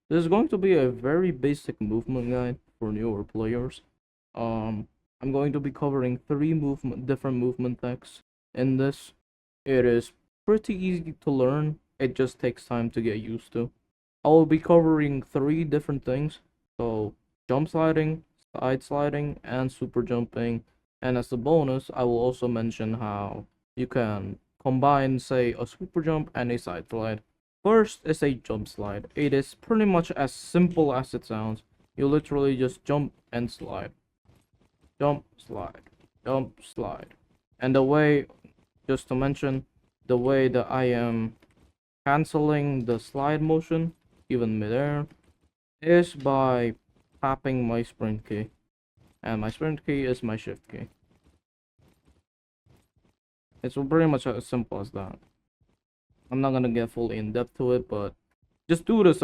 This is going to be a very basic movement guide for newer players. I'm going to be covering three different movement techs in this. It is pretty easy to learn. It just takes time to get used to. I will be covering three different things. So jump sliding, side sliding, and super jumping. And as a bonus, I will also mention how you can combine, say, a super jump and a side slide. First is a jump slide. It is pretty much as simple as it sounds. You literally just jump and slide. Jump, slide, jump, slide. And the way, just to mention, the way that I am canceling the slide motion, even midair, is by tapping my sprint key. And my sprint key is my shift key. It's pretty much as simple as that. I'm not gonna get fully in depth to it, but just do this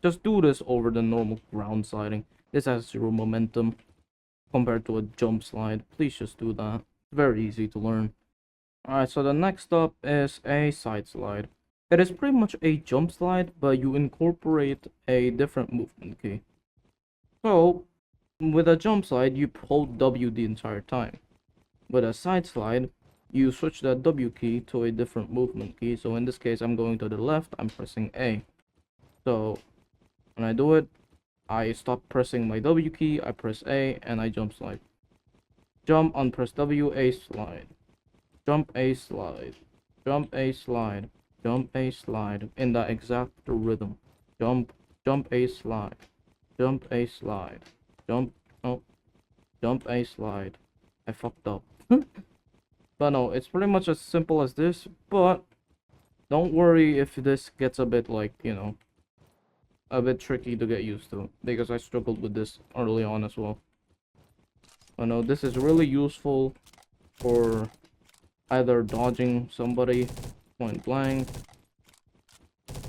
just do this over the normal ground sliding. This has zero momentum compared to a jump slide. Please just do that. Very easy to learn. Alright, so the next up is a side slide. It is pretty much a jump slide, but you incorporate a different movement key. So, with a jump slide, you hold W the entire time. With a side slide, you switch that W key to a different movement key. So in this case, I'm going to the left, I'm pressing A. So when I do it, I stop pressing my W key, I press A, and I jump slide. Jump, unpress W, A slide. Jump, A slide. Jump, A slide. Jump, A slide. In that exact rhythm. Jump, jump, A slide. Jump, A slide. Jump, oh, jump, A slide. I fucked up. But no, it's pretty much as simple as this, but don't worry if this gets a bit, like, you know, a bit tricky to get used to, because I struggled with this early on as well. But no, this is really useful for either dodging somebody point blank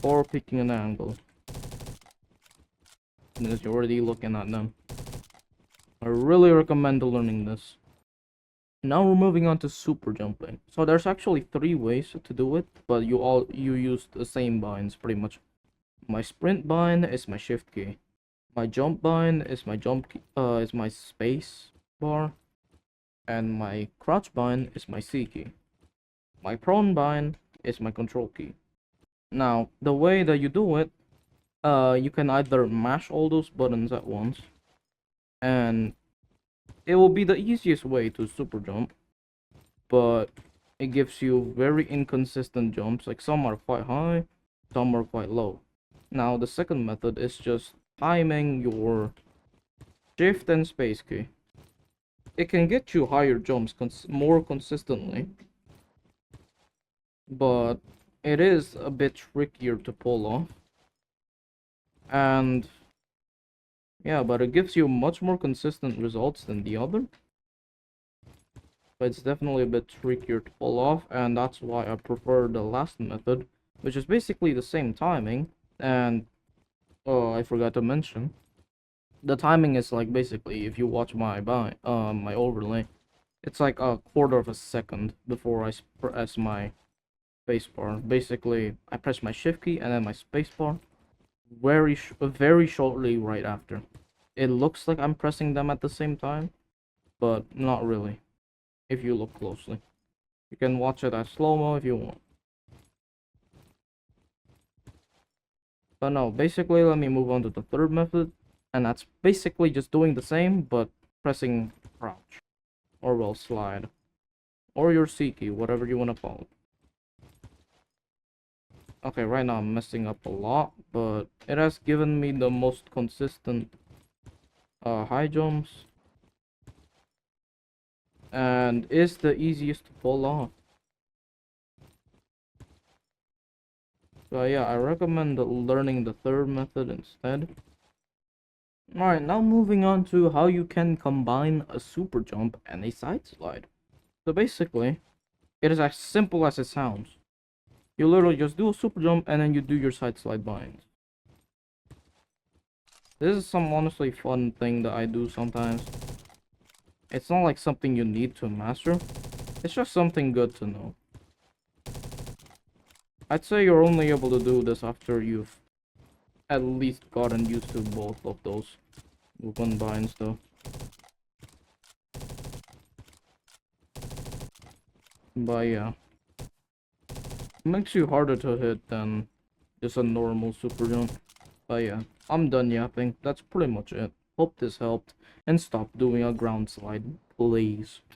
or picking an angle, because you're already looking at them. I really recommend learning this. Now we're moving on to super jumping. So there's actually three ways to do it, but you use the same binds pretty much. My sprint bind is my shift key. My jump bind is my jump key, is my space bar, and my crouch bind is my C key. My prone bind is my control key. Now the way that you do it, you can either mash all those buttons at once, and it will be the easiest way to super jump, but it gives you very inconsistent jumps. Like some are quite high, some are quite low. Now the second method is just timing your shift and space key. It can get you higher jumps more consistently, but it is a bit trickier to pull off. And yeah, but it gives you much more consistent results than the other. But it's definitely a bit trickier to pull off, and that's why I prefer the last method, which is basically the same timing. And oh, I forgot to mention, the timing is like, basically, if you watch my my overlay, it's like a quarter of a second before I press my spacebar. Basically, I press my shift key and then my spacebar very shortly right after. It looks like I'm pressing them at the same time, but not really. If you look closely, you can watch it as slow-mo if you want. But no, basically, let me move on to the third method, and that's basically just doing the same, but pressing crouch, or well, slide, or your C key, whatever you want to call it. Okay, right now I'm messing up a lot, but it has given me the most consistent high jumps, and is the easiest to pull off. So yeah, I recommend learning the third method instead. Alright, now moving on to how you can combine a super jump and a side slide. So basically, it is as simple as it sounds. You literally just do a super jump and then you do your side slide binds. This is some honestly fun thing that I do sometimes. It's not like something you need to master. It's just something good to know. I'd say you're only able to do this after you've at least gotten used to both of those combines though. But yeah, it makes you harder to hit than just a normal super jump. But yeah, I'm done yapping. That's pretty much it. Hope this helped. And stop doing a ground slide, please.